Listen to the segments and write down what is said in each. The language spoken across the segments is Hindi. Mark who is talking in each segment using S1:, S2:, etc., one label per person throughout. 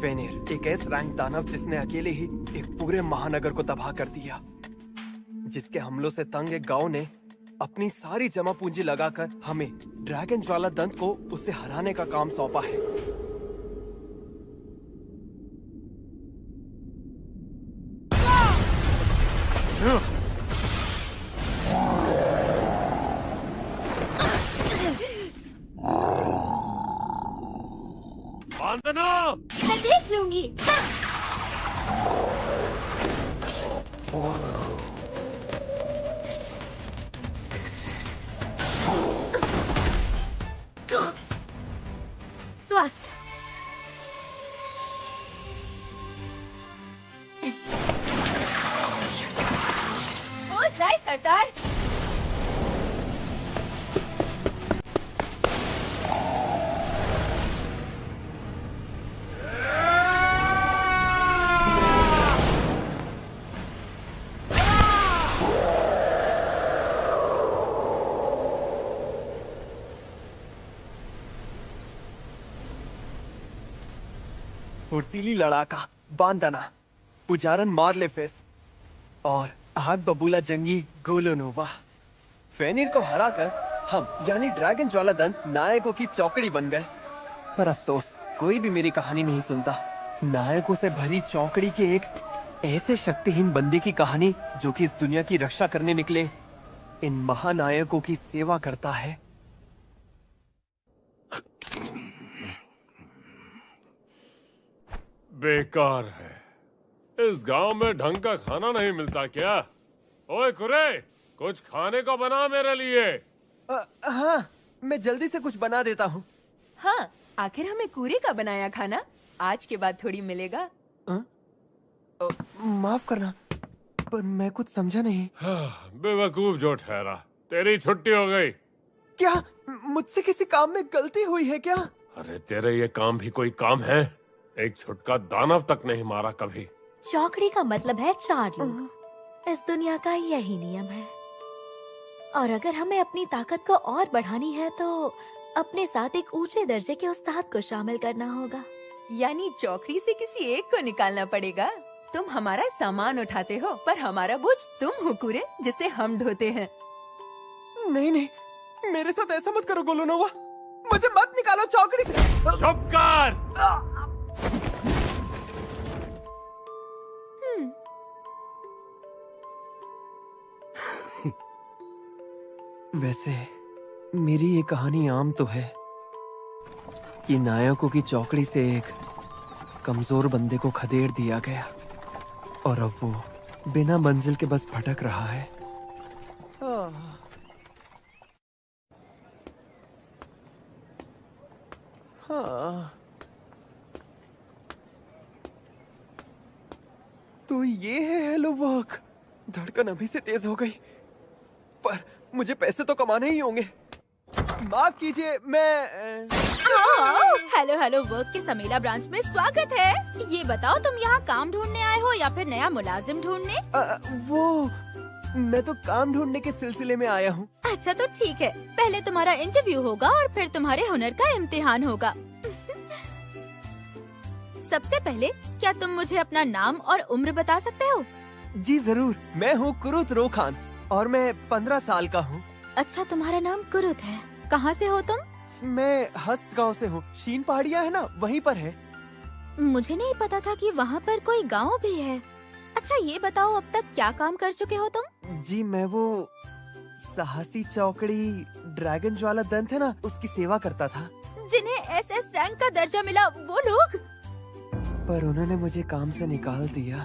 S1: फेनिर, एक एस रैंक दानव जिसने अकेले ही एक पूरे महानगर को तबाह कर दिया। जिसके हमलों से तंग एक गांव ने अपनी सारी जमा पूंजी लगाकर हमें ड्रैगन ज्वाला दंत को उसे हराने का काम सौंपा है।
S2: मैं देख लूंगी। स्वस्थ। ओ ट्राई सरदार।
S1: फुर्तीली लड़ाका बांदना, पुजारन मार्लेफेस और आग बबूला जंगी गोलोनोवा। फेनिर को हराकर हम यानी ड्रैगन ज्वाला दंत नायकों की चौकड़ी बन गए। पर अफसोस, कोई भी मेरी कहानी नहीं सुनता। नायकों से भरी चौकड़ी के एक ऐसे शक्तिहीन बंदे की कहानी जो कि इस दुनिया की रक्षा करने निकले इन महानायकों की सेवा करता है।
S3: बेकार है। इस गांव में ढंग का खाना नहीं मिलता क्या? ओए कुरे, कुछ खाने को बना मेरे लिए।
S1: हाँ, मैं जल्दी से कुछ बना देता हूँ।
S4: हाँ, आखिर हमें कूरे का बनाया खाना आज के बाद थोड़ी मिलेगा।
S1: माफ करना, पर मैं कुछ समझा नहीं।
S3: बेवकूफ जो ठहरा, तेरी छुट्टी हो गई।
S1: क्या मुझसे किसी काम में गलती हुई है क्या?
S3: अरे तेरे ये काम भी कोई काम है? एक छुटका दानव तक नहीं मारा कभी।
S2: चौकड़ी का मतलब है 4 लोग। इस दुनिया का यही नियम है। और अगर हमें अपनी ताकत को और बढ़ानी है तो अपने साथ एक ऊंचे दर्जे के उस्ताद को शामिल करना होगा।
S4: यानी चौकड़ी से किसी एक को निकालना पड़ेगा। तुम हमारा सामान उठाते हो, पर हमारा बोझ तुम हो कूरे, जिसे हम ढोते हैं।
S1: नहीं नहीं, मेरे साथ ऐसा मत करो गोलोनोवा। मुझे मत निकालो चौकड़ी से।
S3: चुप कर।
S1: वैसे मेरी ये कहानी आम तो है कि नायकों की चौकड़ी से एक कमजोर बंदे को खदेड़ दिया गया और अब वो बिना मंजिल के बस भटक रहा है। हाँ। तो ये है हेलो वर्क। धड़कन अभी से तेज हो गई, पर मुझे पैसे तो कमाने ही होंगे। माफ कीजिए, मैं
S2: हेलो हेलो वर्क के समेला ब्रांच में स्वागत है। ये बताओ, तुम यहाँ काम ढूंढने आए हो या फिर नया मुलाजिम ढूंढने?
S1: मैं तो काम ढूंढने के सिलसिले में आया हूँ।
S2: अच्छा तो ठीक है, पहले तुम्हारा इंटरव्यू होगा और फिर तुम्हारे हुनर का इम्तिहान होगा। सबसे पहले क्या तुम मुझे अपना नाम और उम्र बता सकते हो?
S1: जी जरूर, मैं हूँ कुरुत रोखांस और मैं 15 साल का हूँ।
S2: अच्छा, तुम्हारा नाम कुरुत है। कहाँ से हो तुम?
S1: मैं हस्त गाँव से हूँ। शीन पहाड़ियाँ है ना, वहीं पर है।
S2: मुझे नहीं पता था कि वहाँ पर कोई गांव भी है। अच्छा ये बताओ, अब तक क्या काम कर चुके हो तुम?
S1: जी मैं वो साहसी चौकड़ी ड्रैगन ज्वाला दंत है ना, उसकी सेवा करता था।
S2: जिन्हें एसएस रैंक का दर्जा मिला वो लोग?
S1: पर उन्होंने मुझे काम से निकाल दिया।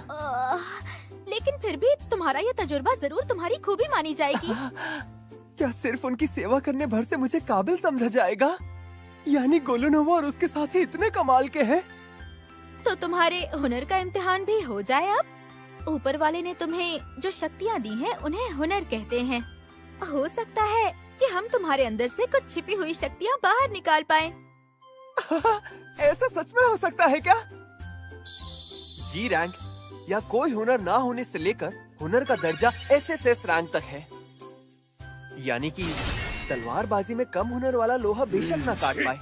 S2: लेकिन फिर भी तुम्हारा ये तजुर्बा जरूर तुम्हारी खूबी मानी जाएगी।
S1: क्या सिर्फ उनकी सेवा करने भर से मुझे काबिल समझा जाएगा? यानी गोलोनोवा और उसके साथी इतने कमाल के हैं।
S2: तो तुम्हारे हुनर का इम्तिहान भी हो जाए अब। ऊपर वाले ने तुम्हें जो शक्तियाँ दी हैं, उन्हें हुनर कहते हैं। हो सकता है कि हम तुम्हारे अंदर से कुछ छिपी हुई शक्तियाँ बाहर निकाल पाएं।
S1: ऐसा सच में हो सकता है क्या? जी रैंक या कोई हुनर ना होने से लेकर हुनर का दर्जा एसएसएस रैंक तक है। यानी कि तलवारबाजी में कम हुनर वाला लोहा बेशक ना काट पाए,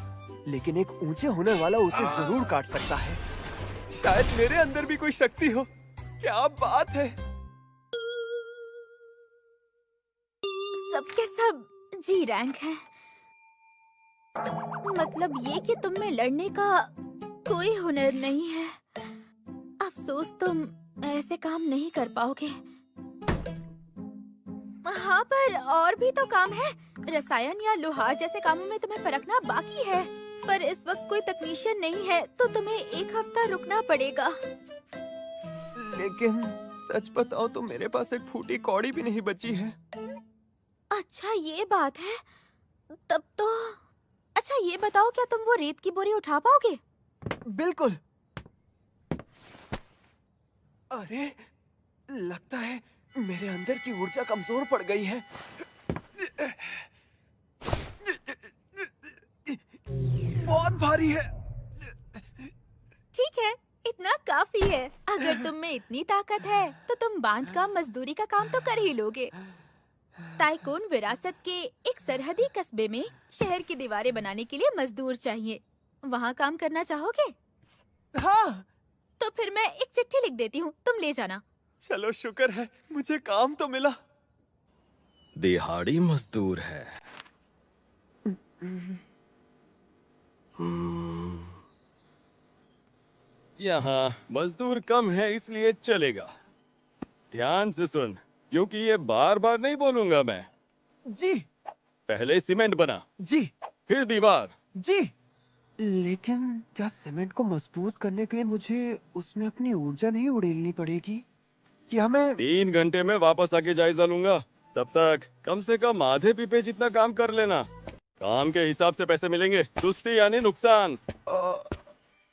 S1: लेकिन एक ऊंचे हुनर वाला उसे जरूर काट सकता है। शायद मेरे अंदर भी कोई शक्ति हो। क्या बात है।
S2: सबके सब जी रैंक है। मतलब ये कि तुम में लड़ने का कोई हुनर नहीं है। अफसोस तुम ऐसे काम नहीं कर पाओगे। हाँ, पर और भी तो काम है। रसायन या लोहार जैसे कामों में तुम्हें परखना बाकी है। पर इस वक्त कोई तकनीशियन नहीं है, तो तुम्हें 1 हफ्ता रुकना पड़ेगा।
S1: लेकिन सच बताओ तो मेरे पास एक फूटी कौड़ी भी नहीं बची है।
S2: अच्छा, ये बात है। तब तो अच्छा, ये बताओ, क्या तुम वो रेत की बोरी उठा पाओगे?
S1: बिल्कुल। अरे, लगता है मेरे अंदर की ऊर्जा कमजोर पड़ गई है। बहुत भारी है।
S2: ठीक है, इतना काफी है। अगर तुम में इतनी ताकत है, तो तुम बांध का मजदूरी का काम तो कर ही लोगे। ताइकून विरासत के एक सरहदी कस्बे में शहर की दीवारें बनाने के लिए मजदूर चाहिए। वहाँ काम करना चाहोगे?
S1: हाँ।
S2: तो फिर मैं एक चिट्ठी लिख देती हूँ, तुम ले जाना।
S1: चलो, शुक्र है मुझे काम तो मिला।
S5: दिहाड़ी मजदूर है। यहाँ मजदूर कम है इसलिए चलेगा। ध्यान से सुन, क्योंकि ये बार बार नहीं बोलूंगा मैं।
S1: जी।
S5: पहले सीमेंट बना,
S1: जी।
S5: फिर दीवार।
S1: जी। लेकिन क्या सीमेंट को मजबूत करने के लिए मुझे उसमें अपनी ऊर्जा नहीं उड़ेलनी पड़ेगी? क्या मैं
S5: 3 घंटे में वापस आके जायजा लूंगा। तब तक कम से कम आधे पीपे जितना काम कर लेना। काम के हिसाब से पैसे मिलेंगे, सुस्ती यानी नुकसान।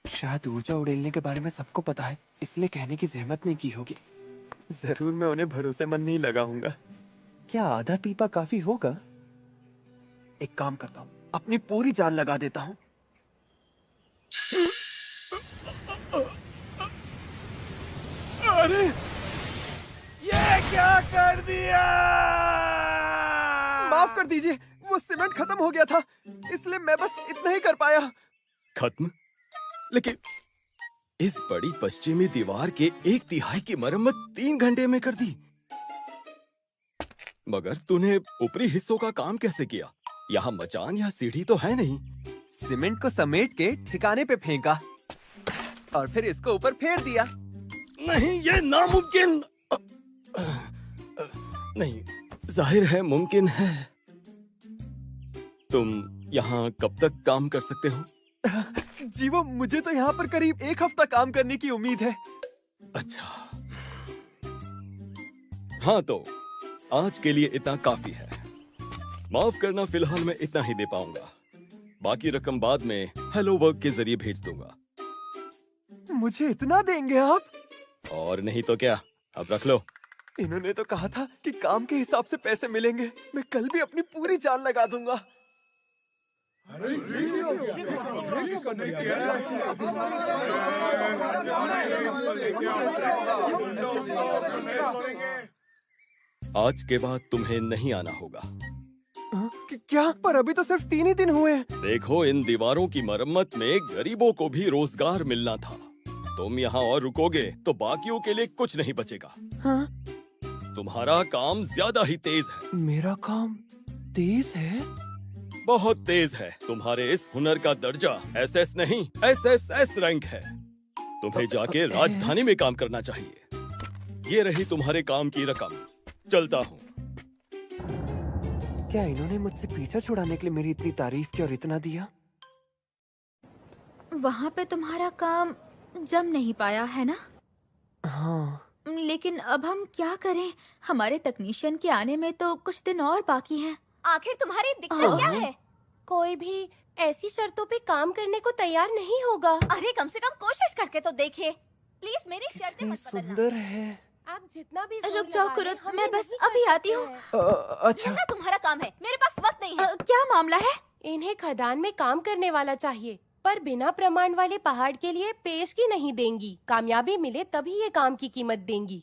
S1: शायद ऊर्जा उड़ेलने के बारे में सबको पता है, इसलिए कहने की जहमत नहीं की होगी। जरूर मैं उन्हें भरोसेमंद नहीं लगाऊंगा। क्या आधा पीपा काफी होगा? एक काम करता हूँ, अपनी पूरी जान लगा देता हूँ। अरे, ये क्या कर दिया? माफ कर दीजिए, वो सीमेंट खत्म हो गया था, इसलिए मैं बस इतना ही कर पाया।
S5: खत्म? लेकिन इस बड़ी पश्चिमी दीवार के 1/3 की मरम्मत 3 घंटे में कर दी। मगर तूने ऊपरी हिस्सों का काम कैसे किया? यहाँ मचान या सीढ़ी तो है नहीं।
S1: सीमेंट को समेट के ठिकाने पे फेंका और फिर इसको ऊपर फेर दिया।
S5: नहीं, ये नामुमकिन। नहीं, जाहिर है मुमकिन है। तुम यहाँ कब तक काम कर सकते हो?
S1: जी, वो मुझे तो यहाँ पर करीब 1 हफ्ता काम करने की उम्मीद है।
S5: अच्छा, हाँ तो आज के लिए इतना काफी है। माफ करना, फिलहाल मैं इतना ही दे पाऊंगा। बाकी रकम बाद में हेलो वर्क के जरिए भेज दूंगा।
S1: मुझे इतना देंगे आप?
S5: और नहीं तो क्या, अब रख लो।
S1: इन्होंने तो कहा था कि काम के हिसाब से पैसे मिलेंगे। मैं कल भी अपनी पूरी जान लगा दूंगा।
S5: आज के बाद तुम्हें नहीं आना होगा।
S1: क्या? पर अभी तो सिर्फ 3 ही दिन हुए हैं।
S5: देखो, इन दीवारों की मरम्मत में गरीबों को भी रोजगार मिलना था। तुम यहाँ और रुकोगे तो बाकियों के लिए कुछ नहीं बचेगा।
S1: हाँ? तुम्हारा
S5: काम ज्यादा ही तेज है।
S1: मेरा काम तेज है?
S5: बहुत तेज है। तुम्हारे इस हुनर का दर्जा SS नहीं SSS रैंक है। तुम्हें जाके राजधानी में काम करना चाहिए। ये रही तुम्हारे काम की रकम। चलता हूँ।
S1: क्या इन्होंने मुझसे पीछा छुड़ाने के लिए मेरी इतनी तारीफ की और इतना दिया?
S2: वहाँ पे तुम्हारा काम जम नहीं पाया है ना?
S1: हाँ।
S2: लेकिन अब हम क्या करें? हमारे तकनीशियन के आने में तो कुछ दिन और बाकी हैं।
S6: आखिर तुम्हारी दिक्कत क्या है? कोई भी ऐसी शर्तों पे काम करने को तैयार नहीं होगा।
S2: अरे कम से कम कोशिश करके तो देखिए। प्लीज मेरी शर्तें मत बदलना।
S1: सुंदर है।
S6: आप जितना भी
S2: रुक जाओ कुरुत, मैं बस अभी आती हूँ।
S1: अच्छा।
S2: ना तुम्हारा काम है, मेरे पास वक्त नहीं है। क्या मामला है?
S6: इन्हें खदान में काम करने वाला चाहिए, पर बिना प्रमाण वाले पहाड़ के लिए पेशगी नहीं देंगी। कामयाबी मिले तभी ये काम की कीमत देंगी।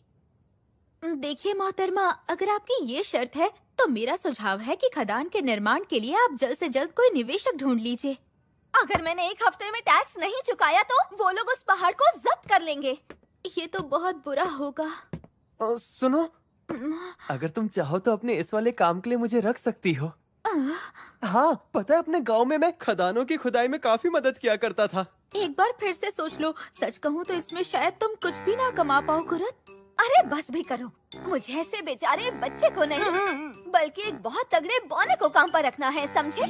S2: देखिए मोहतरमा, अगर आपकी ये शर्त है तो मेरा सुझाव है कि खदान के निर्माण के लिए आप जल्द से जल्द कोई निवेशक ढूंढ लीजिए। अगर मैंने एक हफ्ते में टैक्स नहीं चुकाया तो वो लोग उस पहाड़ को जब्त कर लेंगे। ये तो बहुत बुरा होगा।
S1: सुनो, अगर तुम चाहो तो अपने इस वाले काम के लिए मुझे रख सकती हो। हाँ, पता है अपने गांव में मैं खदानों की खुदाई में काफी मदद किया करता था।
S2: एक बार फिर से सोच लो। सच कहूँ तो इसमें शायद तुम कुछ भी ना कमा पाओ कुरत। अरे बस भी करो। मुझे ऐसे बेचारे बच्चे को नहीं बल्कि एक बहुत तगड़े बौने को काम पर रखना है, समझे?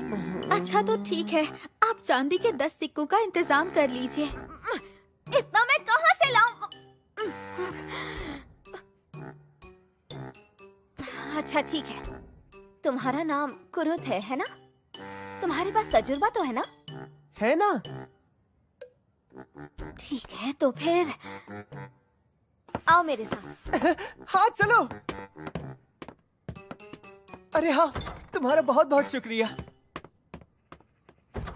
S2: अच्छा तो ठीक है, आप चांदी के 10 सिक्कों का इंतजाम कर लीजिए। इतना मैं कहाँ से लाऊं? अच्छा ठीक है, तुम्हारा नाम कुरुत है ना? तुम्हारे पास तजुर्बा तो है ना?
S1: है ना?
S2: ठीक है तो फिर आओ मेरे साथ।
S1: हाँ चलो। अरे हाँ, तुम्हारा बहुत बहुत शुक्रिया।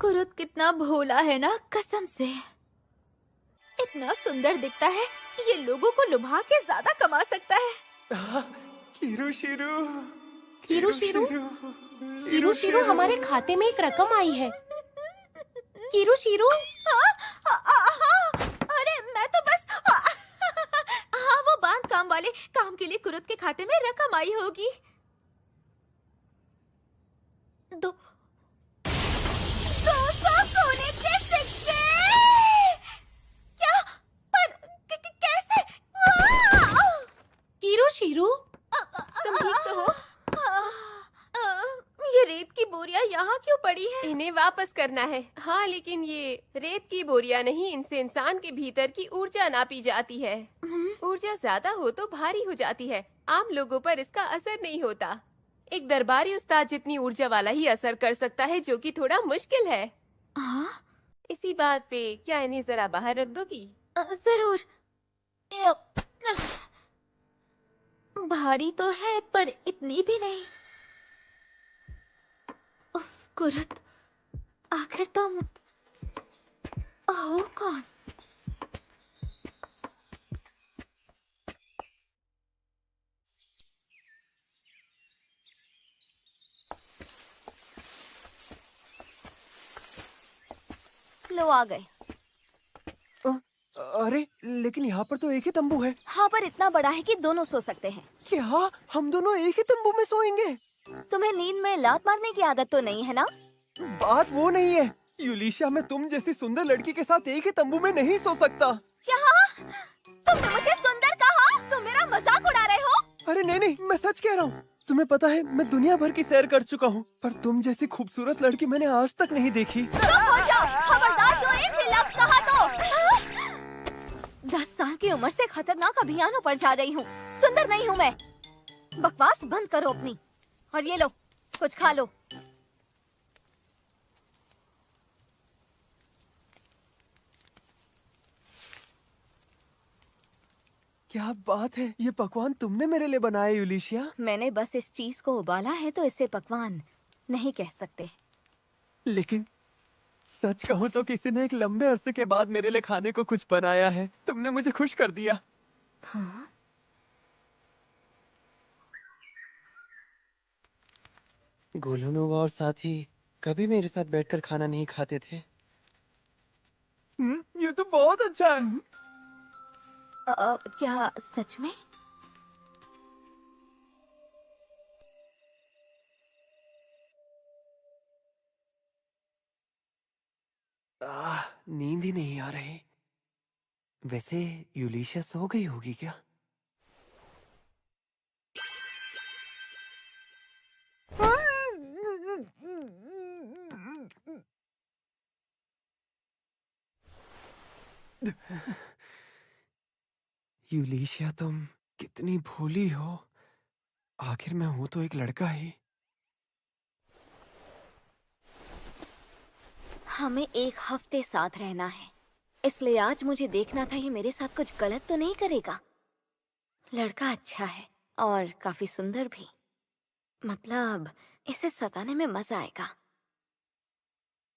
S2: कुरुत कितना भोला है ना, कसम से। इतना सुंदर दिखता है, ये लोगों को लुभा के ज्यादा कमा सकता है।
S1: Kiru Shirou,
S6: Kiru Shirou, Kiru Shirou, हमारे खाते में एक रकम आई है। कीरू शिरू,
S2: अरे मैं तो बस हाँ, वो बांध काम वाले काम के लिए कुरुत के खाते में रकम आई होगी। दो 200 सोने के सिक्के। क्या? पर कैसे?
S6: कीरू शिरू,
S2: तुम ठीक तो हो? ये रेत की बोरियां यहाँ क्यों पड़ी है?
S7: इन्हें वापस करना है। हाँ, लेकिन ये रेत की बोरियां नहीं, इनसे इंसान के भीतर की ऊर्जा नापी जाती है। ऊर्जा ज्यादा हो तो भारी हो जाती है, आम लोगों पर इसका असर नहीं होता। एक दरबारी उस्ताद जितनी ऊर्जा वाला ही असर कर सकता है, जो कि थोड़ा मुश्किल है।
S2: हाँ,
S7: इसी बात पे क्या इन्हें जरा बाहर रख दोगी?
S2: जरूर। भारी तो है पर इतनी भी नहीं। उफ, कुरुत, आखिर तुम हो कौन? लो आ गए।
S1: अरे लेकिन यहाँ पर तो एक ही तंबू है।
S2: हाँ, पर इतना बड़ा है कि दोनों सो सकते हैं।
S1: क्या हम दोनों एक ही तंबू में सोएंगे?
S2: तुम्हें नींद में लात मारने की आदत तो नहीं है ना?
S1: बात वो नहीं है यूलिशिया, मैं तुम जैसी सुंदर लड़की के साथ एक ही तंबू में नहीं सो सकता।
S2: क्या? तुमने मुझे सुंदर कहा? तुम मेरा मजाक उड़ा रहे हो?
S1: अरे नहीं नहीं, मैं सच कह रहा हूँ। तुम्हें पता है मैं दुनिया भर की सैर कर चुका हूँ, पर तुम जैसी खूबसूरत लड़की मैंने आज तक नहीं देखी।
S2: हो जाओ, खबरदार जो एक भी लफ्ज़ कहा तो 10 साल की उम्र से खतरनाक अभियानों पर जा रही हूँ। सुंदर नहीं हूँ मैं। बकवास बंद करो अपनी, और ये लो कुछ खा लो।
S1: क्या बात है, ये पकवान तुमने मेरे लिए बनाया यूलिशिया?
S2: मैंने बस इस चीज को उबाला है तो इसे पकवान नहीं कह सकते।
S1: लेकिन सच कहूँ तो किसी ने एक लंबे अरसे के बाद मेरे लिए खाने को कुछ बनाया है। तुमने मुझे खुश कर दिया।
S2: हाँ?
S1: गोलूनोवा और साथी कभी मेरे साथ बैठकर खाना नहीं खाते थे। ये तो बहुत अच्छा है।
S2: क्या सच में?
S1: नींद ही नहीं आ रही। वैसे यूलिशिया सो गई होगी क्या? यूलिशिया, तुम कितनी भोली हो। आखिर मैं हूं तो एक लड़का ही।
S2: हमें एक हफ्ते साथ रहना है, इसलिए आज मुझे देखना था ये मेरे साथ कुछ गलत तो नहीं करेगा। लड़का अच्छा है और काफी सुंदर भी। मतलब इसे सताने में मजा आएगा।